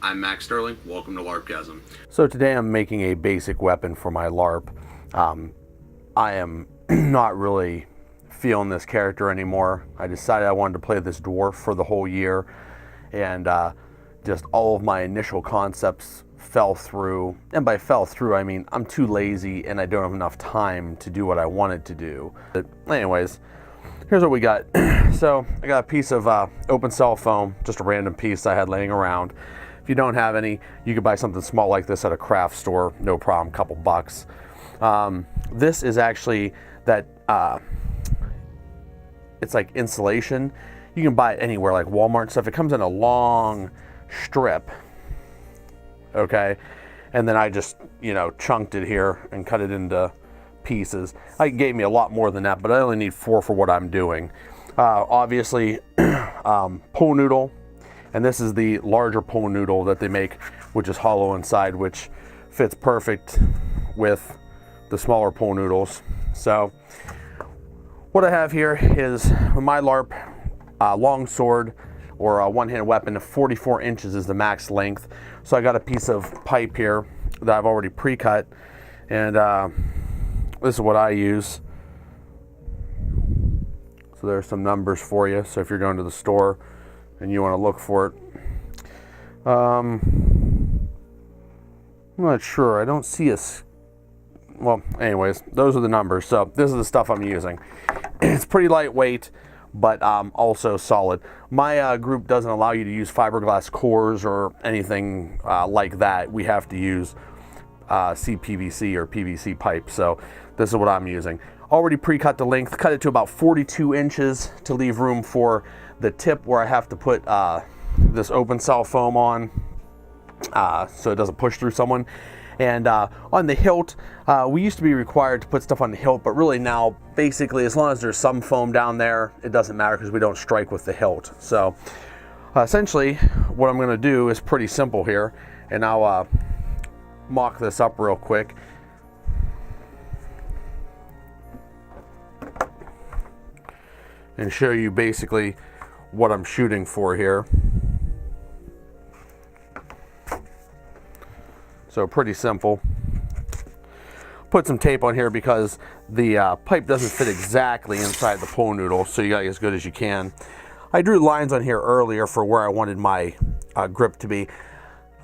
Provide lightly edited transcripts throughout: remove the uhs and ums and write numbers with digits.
I'm Max Sterling. Welcome to LarpGasm. So today I'm making a basic weapon for my LARP. I am not really feeling this character anymore. I decided I wanted to play this dwarf for the whole year, and just all of my initial concepts fell through. And by fell through, I mean I'm too lazy and I don't have enough time to do what I wanted to do. But anyways, here's what we got. So I got a piece of open cell foam, just a random piece I had laying around. If you don't have any, you could buy something small like this at a craft store, no problem, couple bucks. This is actually that, it's like insulation. You can buy it anywhere, like Walmart and stuff. It comes in a long strip, okay? And then I just, chunked it here and cut it into pieces. It gave me a lot more than that, but I only need 4 for what I'm doing. Obviously, pool noodle. And this is the larger pool noodle that they make, which is hollow inside, which fits perfect with the smaller pool noodles. So what I have here is my LARP long sword, or a one-handed weapon. 44 inches is the max length. So I got a piece of pipe here that I've already pre-cut, and this is what I use. So there's some numbers for you. So if you're going to the store and you want to look for it. I'm not sure. I don't see well, anyways, those are the numbers. So this is the stuff I'm using. It's pretty lightweight, but also solid. My group doesn't allow you to use fiberglass cores or anything like that. We have to use CPVC or PVC pipe. So this is what I'm using. Already pre-cut the length, cut it to about 42 inches to leave room for the tip where I have to put this open cell foam on so it doesn't push through someone. And on the hilt, we used to be required to put stuff on the hilt, but really now, basically, as long as there's some foam down there, it doesn't matter because we don't strike with the hilt. So essentially, what I'm going to do is pretty simple here, and I'll mock this up real quick. And show you basically what I'm shooting for here. So pretty simple. Put some tape on here because the pipe doesn't fit exactly inside the pool noodle, so you got to get as good as you can. I drew lines on here earlier for where I wanted my grip to be.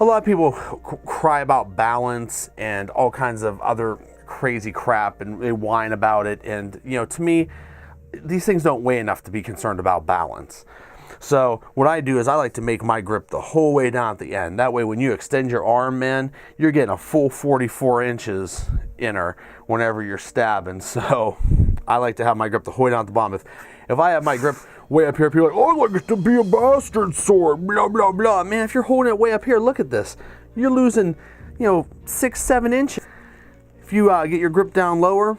A lot of people cry about balance and all kinds of other crazy crap, and they whine about it. And to me, these things don't weigh enough to be concerned about balance. So what I do is I like to make my grip the whole way down at the end. That way when you extend your arm, man, you're getting a full 44 inches inner whenever you're stabbing. So I like to have my grip the whole way down at the bottom. If I have my grip way up here, people are like, oh, I like it to be a bastard sword, blah, blah, blah. Man, if you're holding it way up here, look at this. You're losing, 6-7 inches. If you get your grip down lower,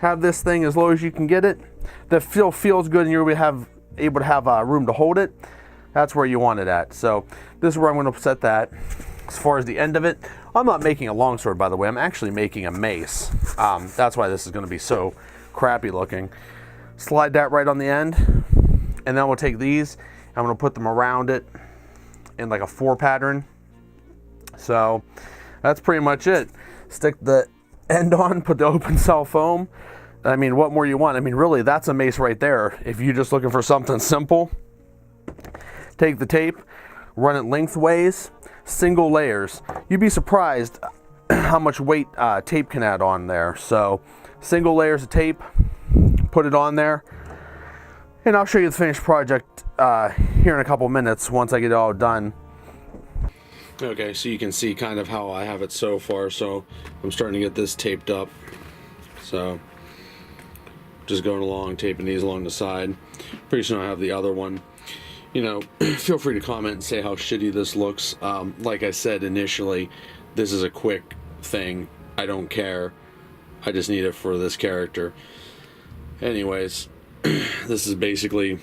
have this thing as low as you can get it, that still feels good and you're able to have room to hold it, that's where you want it at. So this is where I'm going to set that. As far as the end of it, I'm not making a longsword, by the way. I'm actually making a mace. That's why this is going to be so crappy looking. Slide that right on the end, and then we'll take these, I'm going to put them around it in like a 4 pattern. So that's pretty much it. Stick the end on, put the open cell foam. I mean, what more you want? I mean, really, that's a mace right there. If you're just looking for something simple, take the tape, run it lengthways, single layers. You'd be surprised how much weight tape can add on there. So single layers of tape, put it on there, and I'll show you the finished project here in a couple minutes once I get it all done. Okay, so you can see kind of how I have it so far. So I'm starting to get this taped up. So just going along, taping these along the side. Pretty soon I'll have the other one. Feel free to comment and say how shitty this looks. Like I said initially, this is a quick thing. I don't care. I just need it for this character. Anyways, this is basically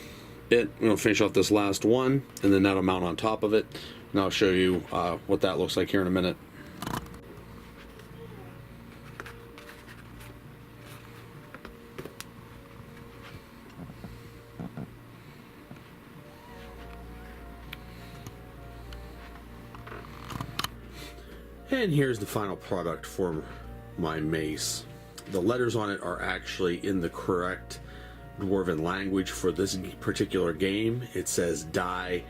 it. I'm going to finish off this last one, and then that'll mount on top of it. And I'll show you what that looks like here in a minute. And here's the final product for my mace. The letters on it are actually in the correct dwarven language for this particular game. It says die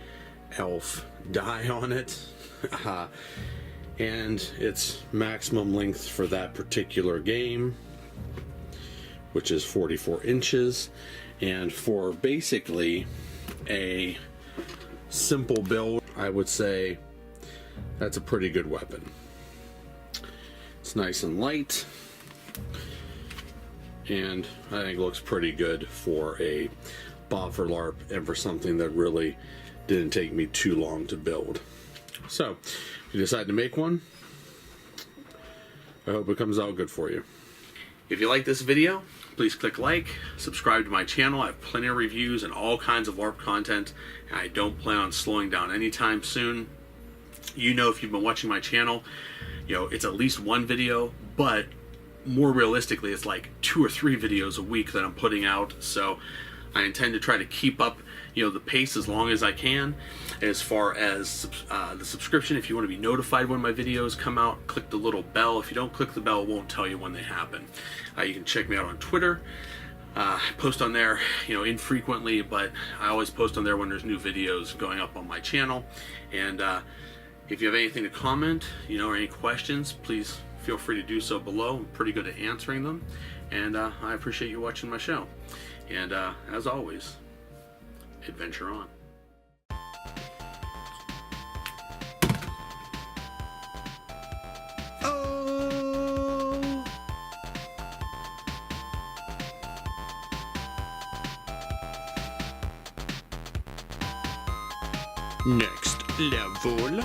elf die on it. And its maximum length for that particular game, which is 44 inches. And for basically a simple build, I would say that's a pretty good weapon. It's nice and light, and I think it looks pretty good for a Boffer LARP and for something that really didn't take me too long to build. So, if you decide to make one, I hope it comes out good for you. If you like this video, please click like, subscribe to my channel. I have plenty of reviews and all kinds of LARP content, and I don't plan on slowing down anytime soon. You know, if you've been watching my channel, you know, it's at least one video, but more realistically, it's like 2 or 3 videos a week that I'm putting out. So I intend to try to keep up, you know, the pace as long as I can. As far as the subscription, if you want to be notified when my videos come out, click the little bell. If you don't click the bell, it won't tell you when they happen. You can check me out on Twitter. I post on there, you know, infrequently, but I always post on there when there's new videos going up on my channel. And if you have anything to comment, you know, or any questions, please feel free to do so below. I'm pretty good at answering them. And I appreciate you watching my show. And as always, adventure on. Next level.